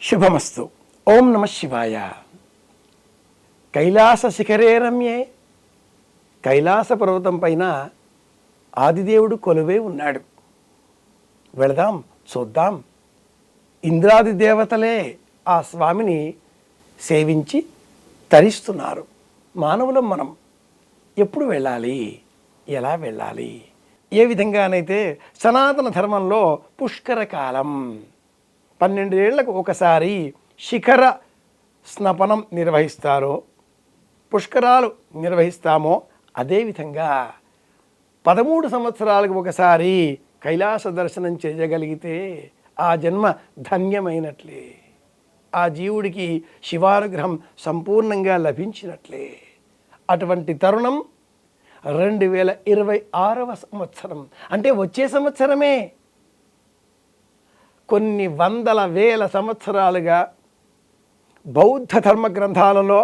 శుభమస్తు. ఓం నమ శివాయ. కైలాస శిఖరే రమ్యే, కైలాస పర్వతం పైన ఆదిదేవుడు కొలువై ఉన్నాడు. వెళదాం, చూద్దాం. ఇంద్రాది దేవతలే ఆ స్వామిని సేవించి తరిస్తున్నారు. మానవులం మనం ఎప్పుడు వెళ్ళాలి, ఎలా వెళ్ళాలి? ఏ విధంగానైతే సనాతన ధర్మంలో పుష్కర కాలం 12 ఏళ్లకు ఒకసారి శిఖర స్నపనం నిర్వహిస్తారో, పుష్కరాలు నిర్వహిస్తామో, అదేవిధంగా 13 సంవత్సరాలకు ఒకసారి కైలాస దర్శనం చేయగలిగితే ఆ జన్మ ధన్యమైనట్లే, ఆ జీవుడికి శివానుగ్రహం సంపూర్ణంగా లభించినట్లే. అటువంటి తరుణం 2026వ సంవత్సరం, అంటే వచ్చే సంవత్సరమే. కొన్ని వందల వేల సంవత్సరాలుగా బౌద్ధ ధర్మ గ్రంథాలలో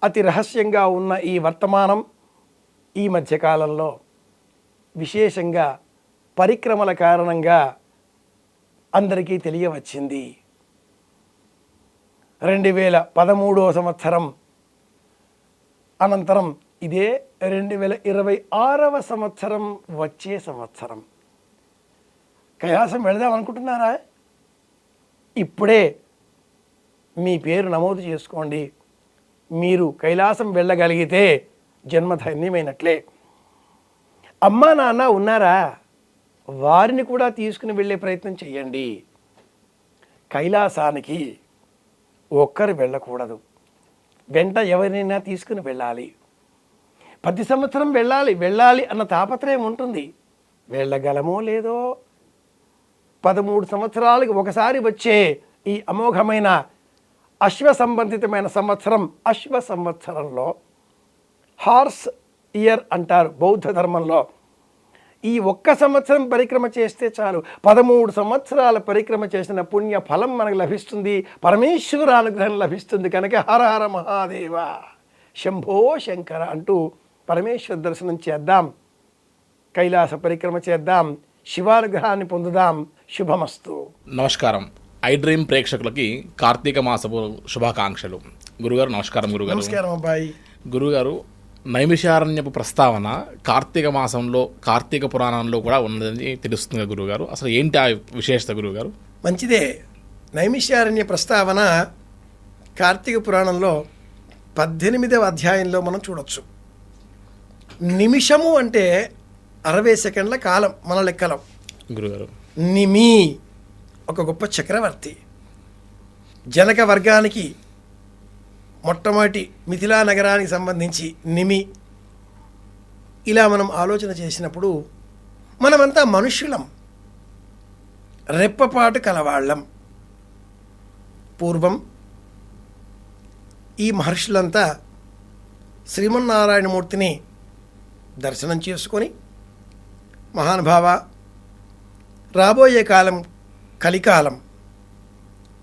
అతి రహస్యంగా ఉన్న ఈ వర్తమానం ఈ మధ్యకాలంలో విశేషంగా పరిక్రమల కారణంగా అందరికీ తెలియవచ్చింది. 2013వ సంవత్సరం అనంతరం ఇదే 2026వ సంవత్సరం వచ్చే సంవత్సరం. కైలాసం వెళదాం అనుకుంటున్నారా? ఇప్పుడే మీ పేరు నమోదు చేసుకోండి. మీరు కైలాసం వెళ్ళగలిగితే జన్మధన్యమైనట్లే. అమ్మా నాన్న ఉన్నారా? వారిని కూడా తీసుకుని వెళ్ళే ప్రయత్నం చేయండి. కైలాసానికి ఒక్కరు వెళ్ళకూడదు, వెంట ఎవరినైనా తీసుకుని వెళ్ళాలి. ప్రతి సంవత్సరం వెళ్ళాలి అన్న తాపత్రయం ఉంటుంది. వెళ్ళగలమో లేదో. 13 సంవత్సరాలకు ఒకసారి వచ్చే ఈ అమోఘమైన అశ్వ సంబంధితమైన సంవత్సరం, అశ్వ సంవత్సరంలో హార్స్ ఇయర్ అంటారు బౌద్ధ ధర్మంలో. ఈ ఒక్క సంవత్సరం పరిక్రమ చేస్తే చాలు, 13 సంవత్సరాల పరిక్రమ చేసిన పుణ్య ఫలం మనకు లభిస్తుంది, పరమేశ్వర అనుగ్రహం లభిస్తుంది. కనుక హర హర మహాదేవ, శంభో శంకర అంటూ పరమేశ్వర దర్శనం చేద్దాం, కైలాస పరిక్రమ చేద్దాం, శివానుగ్రహాన్ని పొందుదాం. శుభమస్తు. నమస్కారం. ఐ డ్రీమ్ ప్రేక్షకులకి కార్తీక మాసపు శుభాకాంక్షలు. గురుగారు నమస్కారం. గురుగారు నమస్కారం. అబ్బాయి గురుగారు, నైమిషారణ్యపు ప్రస్తావన కార్తీక మాసంలో కార్తీక పురాణంలో కూడా ఉన్నదని తెలుస్తుంది గురుగారు. అసలు ఏంటి ఆ విశేషత గురుగారు? మంచిదే. నైమిషారణ్య ప్రస్తావన కార్తీక పురాణంలో 18వ అధ్యాయంలో మనం చూడొచ్చు. నిమిషము అంటే 60 సెకండ్ల కాలం మన లెక్కలో. గురుగారు నిమి ఒక గొప్ప చక్రవర్తి. జనక వర్గానికి మొట్టమొదటి మిథిలా నగరానికి సంబంధించి నిమి. ఇలా మనం ఆలోచన చేసినప్పుడు మనమంతా మనుష్యులం, రెప్పపాటు కలవాళ్ళం. పూర్వం ఈ మహర్షులంతా శ్రీమన్నారాయణమూర్తిని దర్శనం చేసుకొని, మహానుభావ, రాబోయే కాలం కలికాలం,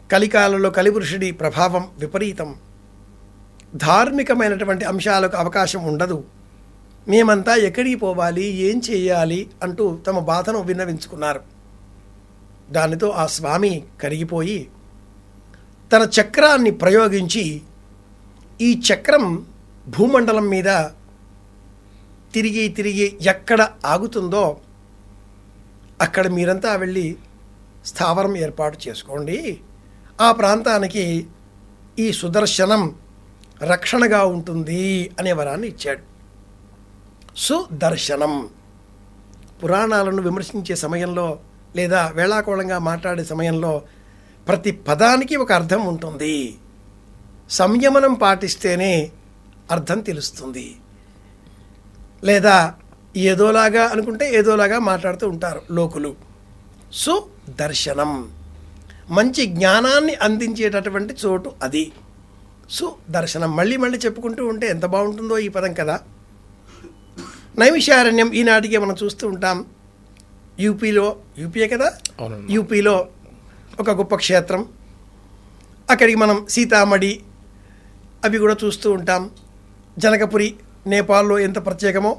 కలికాలంలో కలిపురుషుడి ప్రభావం విపరీతం, ధార్మికమైనటువంటి అంశాలకు అవకాశం ఉండదు, మేమంతా ఎక్కడికి పోవాలి, ఏం చేయాలి అంటూ తమ బాధను విన్నవించుకున్నారు. దానితో ఆ స్వామి కరిగిపోయి తన చక్రాన్ని ప్రయోగించి, ఈ చక్రం భూమండలం మీద తిరిగి తిరిగి ఎక్కడ ఆగుతుందో అక్కడ మీరంతా వెళ్ళి స్థావరం ఏర్పాటు చేసుకోండి, ఆ ప్రాంతానికి ఈ సుదర్శనం రక్షణగా ఉంటుంది అనే వరాన్ని ఇచ్చాడు. సుదర్శనం పురాణాలను విమర్శించే సమయంలో లేదా వేళాకోళంగా మాట్లాడే సమయంలో ప్రతి పదానికి ఒక అర్థం ఉంటుంది. సంయమనం పాటిస్తేనే అర్థం తెలుస్తుంది. లేదా ఏదోలాగా అనుకుంటే ఏదోలాగా మాట్లాడుతూ ఉంటారు లోకులు. సుదర్శనం మంచి జ్ఞానాన్ని అందించేటటువంటి చోటు అది. సుదర్శనం మళ్ళీ మళ్ళీ చెప్పుకుంటూ ఉంటే ఎంత బాగుంటుందో ఈ పదం కదా. నైమిషారణ్యం ఈనాటికే మనం చూస్తూ ఉంటాం. యూపీయే కదా, యూపీలో ఒక గొప్ప క్షేత్రం. అక్కడికి మనం సీతామఢి అవి కూడా చూస్తూ ఉంటాం. జనకపురి నేపాల్లో ఎంత ప్రత్యేకమో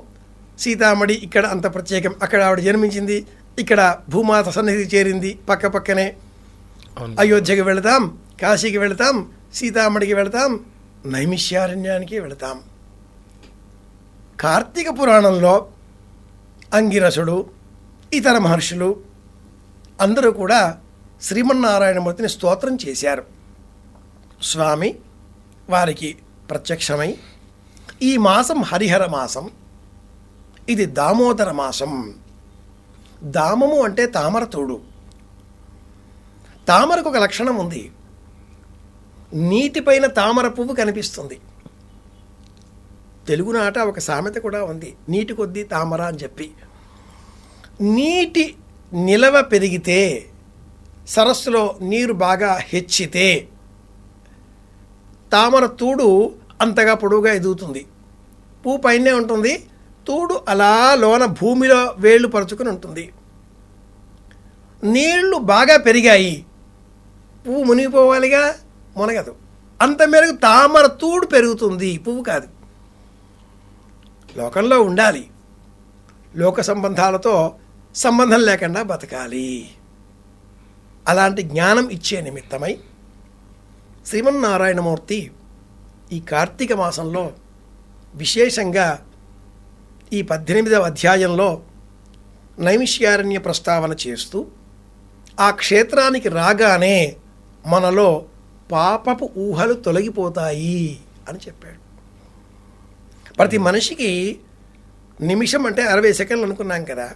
సీతామఢి ఇక్కడ అంత ప్రత్యేకం. అక్కడ ఆవిడ జన్మించింది, ఇక్కడ భూమాత సన్నిధి చేరింది, పక్క పక్కనే. అయోధ్యకు వెళదాం, కాశీకి వెళతాం, సీతామడికి వెళతాం, నైమిష్యారణ్యానికి వెళతాం. కార్తీక పురాణంలో అంగిరసుడు, ఇతర మహర్షులు అందరూ కూడా శ్రీమన్నారాయణమూర్తిని స్తోత్రం చేశారు. స్వామి వారికి ప్రత్యక్షమై, ఈ మాసం హరిహర మాసం, ఇది దామోదర మాసం. దామము అంటే తామర తోడు. తామరకు ఒక లక్షణం ఉంది, నీటిపైన తామర పువ్వు కనిపిస్తుంది. తెలుగునాట ఒక సామెత కూడా ఉంది, నీటి కొద్దీ తామర అని చెప్పి. నీటి నిలవ పెరిగితే, సరస్సులో నీరు బాగా హెచ్చితే తామర తూడు అంతగా పొడవుగా ఎదుగుతుంది. పువ్వు పైనే ఉంటుంది, తూడు అలా లోన భూమిలో వేళ్ళు పరుచుకుని ఉంటుంది. నీళ్లు బాగా పెరిగాయి, పువ్వు మునిగిపోవాలిగా, మునగదు. అంత మేరకు తామర తూడు పెరుగుతుంది, పువ్వు కాదు. లోకంలో ఉండాలి, లోక సంబంధాలతో సంబంధం లేకుండా బతకాలి. అలాంటి జ్ఞానం ఇచ్చే నిమిత్తమై శ్రీమన్నారాయణమూర్తి ఈ కార్తీక మాసంలో విశేషంగా ఈ 18వ అధ్యాయంలో నైమిష్యారణ్య ప్రస్తావన చేస్తూ, ఆ క్షేత్రానికి రాగానే మనలో పాపపు ఊహలు తొలగిపోతాయి అని చెప్పాడు. ప్రతి మనిషికి నిమిషం అంటే 60 సెకండ్లు అనుకున్నాం కదా.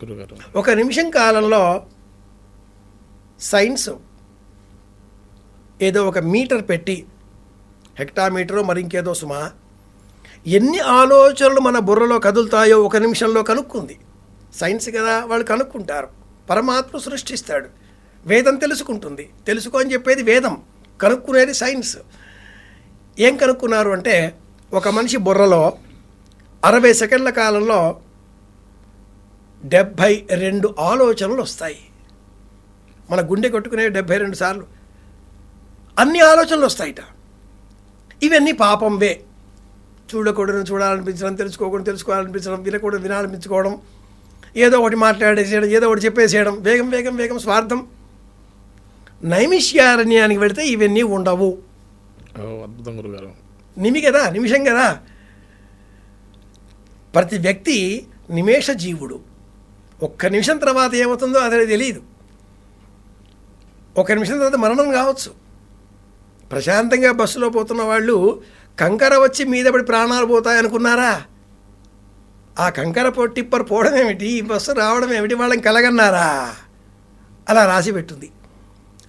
గురుగారు, ఒక నిమిషం కాలంలో సైన్స్ ఏదో ఒక మీటర్ పెట్టి, హెక్టామీటరో మరి ఇంకేదో సుమా, ఎన్ని ఆలోచనలు మన బుర్రలో కదులుతాయో ఒక నిమిషంలో కనుక్కుంది. సైన్స్ కదా, వాళ్ళు కనుక్కుంటారు. పరమాత్మ సృష్టిస్తాడు, వేదం తెలుసుకుంటుంది. తెలుసుకో అని చెప్పేది వేదం, కనుక్కునేది సైన్స్. ఏం కనుక్కున్నారు అంటే, ఒక మనిషి బుర్రలో 60 సెకండ్ల కాలంలో 72 ఆలోచనలు వస్తాయి. మన గుండె కొట్టుకునే 72 సార్లు అన్ని ఆలోచనలు వస్తాయిట. ఇవన్నీ పాపంవే. చూడకూడదు చూడాలనిపించడం, తెలుసుకోకూడదు తెలుసుకోవాలనిపించడం, వినకూడదు వినాలనిపించుకోవడం, ఏదో ఒకటి మాట్లాడేసేయడం, ఏదో ఒకటి చెప్పేసేయడం, వేగం వేగం వేగం, స్వార్థం. నైమిష్యారణ్యానికి వెళితే ఇవన్నీ ఉండవు. అద్భుతం గురుగారు. నిమిషం కదా. ప్రతి వ్యక్తి నిమేష జీవుడు. ఒక్క నిమిషం తర్వాత ఏమవుతుందో అదే తెలియదు. ఒక నిమిషం తర్వాత మరణం కావచ్చు. ప్రశాంతంగా బస్సులో పోతున్న వాళ్ళు కంకర వచ్చి మీద పడి ప్రాణాలు పోతాయి అనుకున్నారా? ఆ కంకర టిప్పర్ పోవడం ఏమిటి, ఈ బస్సు రావడం ఏమిటి, వాళ్ళని కలగన్నారా? అలా రాసి పెట్టుంది.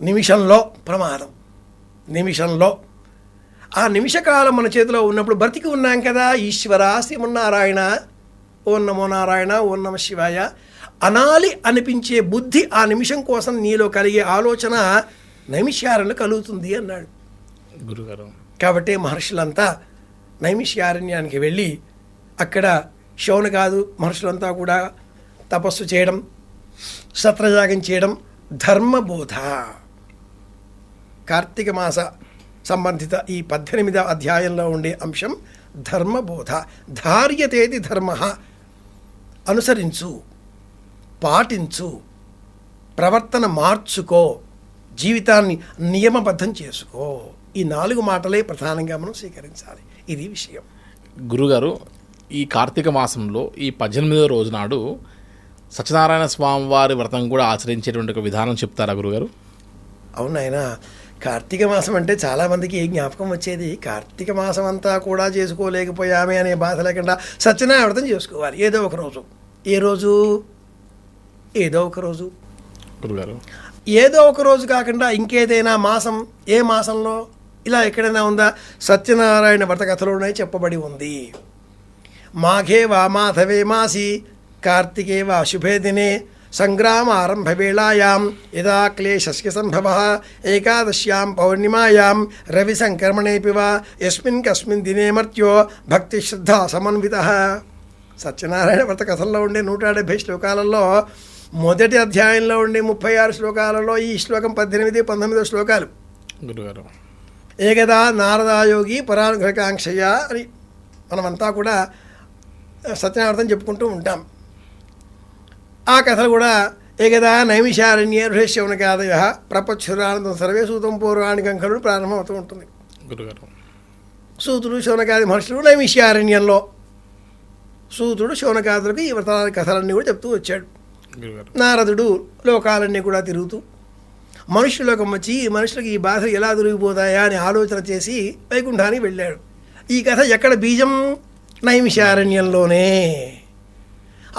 నిమిషంలో ప్రమాదం, నిమిషంలో. ఆ నిమిషకాలం మన చేతిలో ఉన్నప్పుడు బ్రతికి ఉన్నాం కదా. ఈశ్వర శ్రీమన్నారాయణ, ఓం నమో నారాయణ, ఓం నమ శివాయ అనాలి అనిపించే బుద్ధి ఆ నిమిషం కోసం నీలో కలిగే ఆలోచన నైమిష్యారణ్యంలో కలుగుతుంది అన్నాడు గురుగారు. కాబట్టి మహర్షులంతా నైమిష్యారణ్యానికి వెళ్ళి అక్కడ శౌనకాదు మహర్షులంతా కూడా తపస్సు చేయడం, సత్రయాగం చేయడం, ధర్మబోధ. కార్తీక మాస సంబంధిత ఈ 18వ అధ్యాయంలో ఉండే అంశం ధర్మబోధ. ధార్యతేది ధర్మ, అనుసరించు, పాటించు, ప్రవర్తన మార్చుకో, జీవితాన్ని నియమబద్ధం చేసుకో. ఈ 4 మాటలే ప్రధానంగా మనం స్వీకరించాలి. ఇది విషయం. గురుగారు, ఈ కార్తీక మాసంలో ఈ 18వ రోజు నాడు సత్యనారాయణ స్వామి వారి వ్రతం కూడా ఆచరించేటువంటి ఒక విధానం చెప్తారా గురుగారు? అవునాయన, కార్తీక మాసం అంటే చాలామందికి ఏ జ్ఞాపకం వచ్చేది, కార్తీక మాసం అంతా కూడా చేసుకోలేకపోయామే అనే బాధ లేకుండా సత్యనారాయణ వ్రతం చేసుకోవాలి. ఏదో ఒక రోజు. ఏ రోజు? ఏదో ఒక రోజు గురుగారు. ఏదో ఒక రోజు కాకుండా ఇంకేదైనా మాసం, ఏ మాసంలో ఇలా ఎక్కడైనా ఉందా? సత్యనారాయణ వ్రత కథలోనే చెప్పబడి ఉంది. మాఘే వా మాధవే మాసి కార్తికే వా శుభే దినే సంగ్రామ ఆరంభ వేళాయాం యదా క్లేశస్య సంభవః ఏకాదశ్యాం పౌర్ణిమాయాం రవి సంక్రమణేపి వా యస్మిన్ కస్మిన్ దినే మర్త్యో భక్తి శ్రద్ధ సమన్వితః. సత్యనారాయణ వ్రత కథల్లో ఉండే 170 శ్లోకాలలో మొదటి అధ్యాయంలో ఉండే 36 శ్లోకాలలో ఈ శ్లోకం 18, 19 శ్లోకాలు. గురుగారు, ఏకదా నారదాయోగి పరానుగ్రహకాంక్షయ అని మనమంతా కూడా సత్యనారాయణ చెప్పుకుంటూ ఉంటాం. ఆ కథలు కూడా ఏకదా నైమిషారణ్యే ఋషశౌనకాదయ ప్రపచ్చురానందం సర్వే సూతం పౌరాణికం ఖలు ప్రారంభమవుతూ ఉంటుంది. గురుగారు సూతుడు శౌనకాది మహర్షులు నైమిషారణ్యంలో సూతుడు శౌనకాదులకు ఈ వ్రతాల కథలన్నీ కూడా చెప్తూ వచ్చాడు. గురుగారు నారదుడు లోకాలన్నీ కూడా తిరుగుతూ మనుష్యులోకం వచ్చి మనుషులకు ఈ బాధలు ఎలా దొరికిపోతాయా అని ఆలోచన చేసి వైకుంఠానికి వెళ్ళాడు. ఈ కథ ఎక్కడ బీజం? నైమిషారణ్యంలోనే.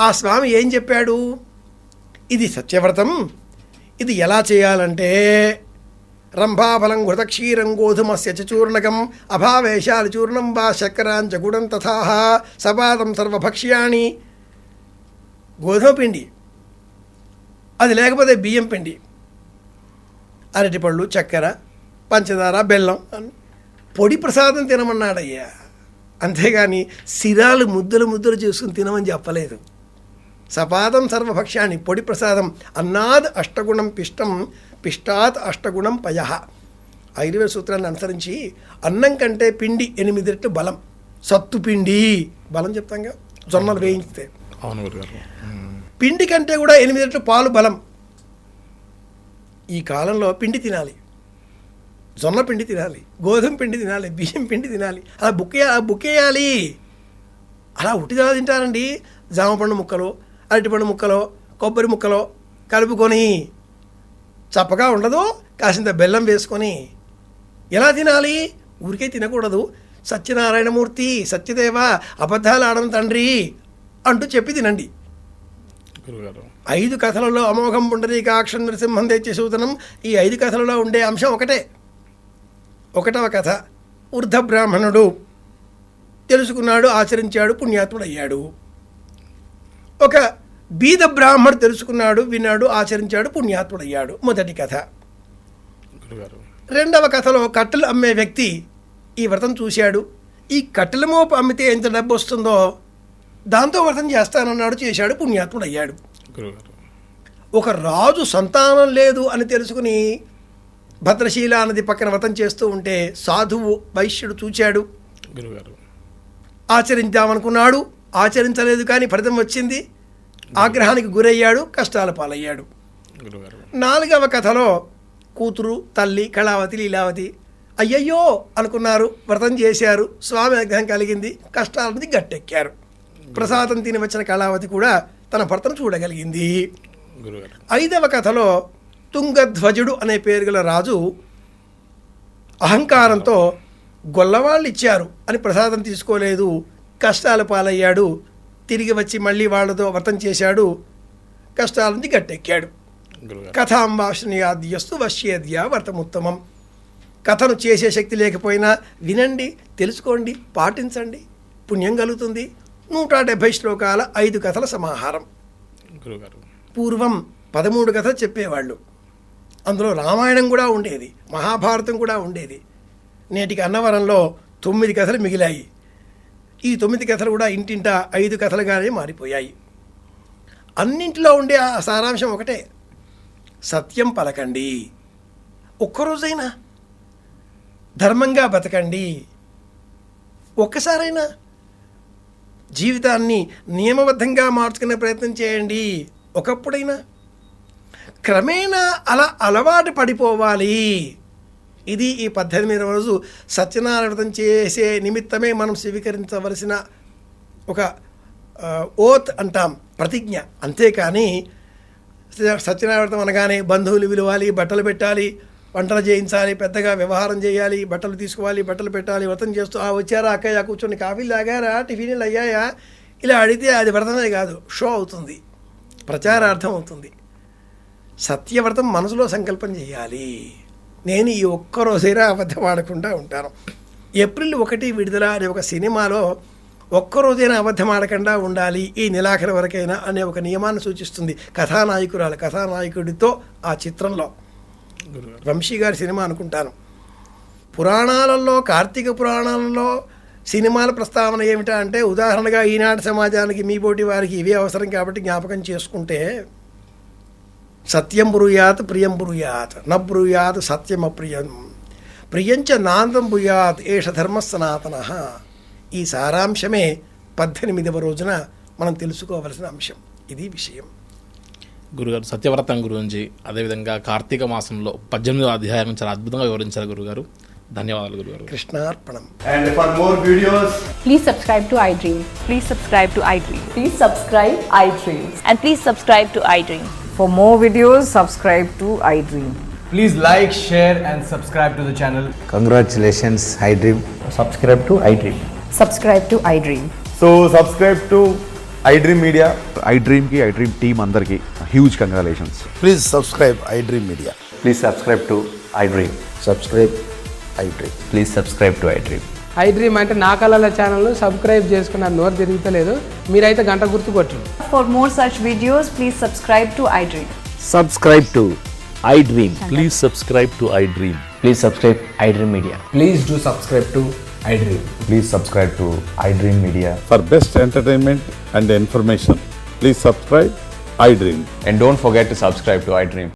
ఆ స్వామి ఏం చెప్పాడు? ఇది సత్యవ్రతం, ఇది ఎలా చేయాలంటే రంభాఫలం ఘృతక్షీరం గోధుమస్య చ చూర్ణకం అభావేశాలి చూర్ణం వా శర్కరాంచ గుడం తథా సపాదం సర్వభక్ష్యాణి. గోధుమ పిండి, అది లేకపోతే బియ్యం పిండి, అరటిపళ్ళు, చక్కెర, పంచదార, బెల్లం పొడి ప్రసాదం తినమన్నాడయ్యా. అంతేగాని సిరాలు ముద్దలు ముద్దలు చేసుకుని తినమని చెప్పలేదు. సపాదం సర్వభక్ష్యాన్ని, పొడి ప్రసాదం. అన్నాద్ అష్టగుణం పిష్టం పిష్టాత్ అష్టగుణం పయ. ఆయుర్వేద సూత్రాన్ని అనుసరించి అన్నం కంటే పిండి 8 రెట్లు బలం. సత్తు పిండి బలం చెప్తాంగా, జొన్నలు వేయించితే. అవును గురుగారు. పిండి కంటే కూడా 8 రెట్లు పాలు బలం. ఈ కాలంలో పిండి తినాలి, జొన్న పిండి తినాలి, గోధుమ పిండి తినాలి, బియ్యం పిండి తినాలి. అలా బుక్కేయాలి. అలా ఉట్టిదా తింటారండి. జామపండు ముక్కలు, అరటిపండు ముక్కలు, కొబ్బరి ముక్కలు కలుపుకొని, చప్పగా ఉండదు, కాసింత బెల్లం వేసుకొని ఎలా తినాలి? ఊరికే తినకూడదు. సత్యనారాయణమూర్తి, సత్యదేవ, అబద్ధాలు ఆడడం తండ్రి అంటూ చెప్పి తినండి. గురుగారు 5 కథలలో అమోఘం పుండరీకాక్షం నృసింహం తెచ్చి సూతనం. ఈ 5 కథలలో ఉండే అంశం ఒకటే. 1వ కథ, వృద్ధ బ్రాహ్మణుడు తెలుసుకున్నాడు, ఆచరించాడు, పుణ్యాత్ముడయ్యాడు. ఒక బీద బ్రాహ్మణుడు తెలుసుకున్నాడు, విన్నాడు, ఆచరించాడు, పుణ్యాత్ముడయ్యాడు. మొదటి కథ. గురుగారు 2వ కథలో కట్టెలు అమ్మే వ్యక్తి ఈ వ్రతం చూశాడు. ఈ కట్టెల మోపు అమ్మితే ఎంత డబ్బు వస్తుందో దాంతో వ్రతం చేస్తానన్నాడు, చేశాడు, పుణ్యాత్ముడయ్యాడు. గురుగారు ఒక రాజు సంతానం లేదు అని తెలుసుకుని భద్రశీల నది పక్కన వ్రతం చేస్తూ ఉంటే సాధువు వైశ్యుడు చూచాడు, గురుగారు ఆచరించామనుకున్నాడు, ఆచరించలేదు, కానీ ఫలితం వచ్చింది. ఆగ్రహానికి గురయ్యాడు, కష్టాల పాలయ్యాడు. గురుగారు 4వ కథలో కూతురు, తల్లి, కళావతి, లీలావతి అయ్యయ్యో అనుకున్నారు, వ్రతం చేశారు, స్వామి అనుగ్రహం కలిగింది, కష్టాల నుంచి గట్టెక్కారు. ప్రసాదం తిని వచ్చిన కళావతి కూడా తన భర్తను చూడగలిగింది. గురుగారు 5వ కథలో తుంగధ్వజుడు అనే పేరు గల రాజు అహంకారంతో గొల్లవాళ్ళు ఇచ్చారు అని ప్రసాదం తీసుకోలేదు, కష్టాల పాలయ్యాడు. తిరిగి వచ్చి మళ్ళీ వాళ్ళతో వ్రతం చేశాడు, కష్టాల నుంచి గట్టెక్కాడు. గురుగారు కథాం వాసనయాద్యస్తు వశ్యేద్యా వ్రతముత్తమం. కథను చేసే శక్తి లేకపోయినా వినండి, తెలుసుకోండి, పాటించండి, పుణ్యం కలుగుతుంది. 170 శ్లోకాల 5 కథల సమాహారం. గురుగారు పూర్వం 13 కథలు చెప్పేవాళ్ళు. అందులో రామాయణం కూడా ఉండేది, మహాభారతం కూడా ఉండేది. నేటికి అన్నవరంలో 9 కథలు మిగిలాయి. ఈ 9 కథలు కూడా ఇంటింటా 5 కథలుగానే మారిపోయాయి. అన్నింటిలో ఉండే ఆ సారాంశం ఒకటే, సత్యం పలకండి, ఒక్కరోజైనా ధర్మంగా బతకండి, ఒక్కసారైనా జీవితాన్ని నియమబద్ధంగా మార్చుకునే ప్రయత్నం చేయండి. ఒకప్పుడైనా క్రమేణా అలా అలవాటు పడిపోవాలి. ఇది ఈ 18వ రోజు సత్యనారాయణ వ్రతం చేసే నిమిత్తమే మనం స్వీకరించవలసిన ఒక ఓత్ అంటాం, ప్రతిజ్ఞ. అంతేకాని సత్యనారాయణ వ్రతం అనగానే బంధువులు విలువాలి, బట్టలు పెట్టాలి, వంటలు చేయించాలి, పెద్దగా వ్యవహారం చేయాలి, బట్టలు తీసుకోవాలి, బట్టలు పెట్టాలి, వ్రతం చేస్తూ వచ్చారా అక్కయ్య, కూర్చొని కాఫీలు తాగారా, టిఫిన్లు అయ్యాయా, ఇలా అడిగితే అది వ్రతమే కాదు, షో అవుతుంది, ప్రచారార్థం అవుతుంది. సత్యవ్రతం మనసులో సంకల్పం చేయాలి. నేను ఈ ఒక్కరోజైనా అబద్ధం ఆడకుండా ఉంటాను. ఏప్రిల్ 1 విడుదల అనే ఒక సినిమాలో ఒక్కరోజైనా అబద్ధం ఆడకుండా ఉండాలి ఈ నెలాఖరు వరకైనా అనే ఒక నియమాన్ని సూచిస్తుంది కథానాయకుడితో ఆ చిత్రంలో. వంశీ గారి సినిమా అనుకుంటాను. పురాణాలలో, కార్తీక పురాణాలలో సినిమాల ప్రస్తావన ఏమిటా అంటే, ఉదాహరణగా ఈనాటి సమాజానికి, మీ పోటీ వారికి ఇవే అవసరం కాబట్టి జ్ఞాపకం చేసుకుంటే, సత్యం బ్రూయాత్ ప్రియం బ్రూయాత్ న బ్రూయాత్ సత్యం అప్రియం ప్రియంచ నాంతం బ్రూయాత్ ఏష ధర్మ సనాతన. ఈ సారాంశమే 18వ రోజున మనం తెలుసుకోవలసిన అంశం. ఇది విషయం. గురుగారు సత్యవ్రతం గురించి అదేవిధంగా కార్తీక మాసంలో 18వ అధ్యాయం చాలా అద్భుతంగా వివరించారు గురుగారు. ధన్యవాదాలు గురుగారు. కృష్ణార్పణం. And for more videos, Please subscribe to iDream. Please subscribe to iDream. Please subscribe iDream. And please subscribe to iDream. For more videos, subscribe to iDream. please like, share and subscribe to the channel. Congratulations, iDream. Subscribe to iDream. Subscribe to iDream. So subscribe to iDream Media. iDream ki iDream team andarki huge congratulations. Please subscribe iDream Media. Please subscribe to iDream. Subscribe iDream. Please subscribe to iDream. iDream అంటే నా కళల channel subscribe చేసుకున్న నోరు తిరుగుతలేదు, మీరైతే గంట గుర్తు కొట్టండి. For more such videos, please subscribe to iDream. Subscribe to iDream. Please subscribe to iDream. Please subscribe iDream Media. Please do subscribe to iDream. Please subscribe to iDream Media. For best entertainment and information, please subscribe iDream. And don't forget to subscribe to iDream.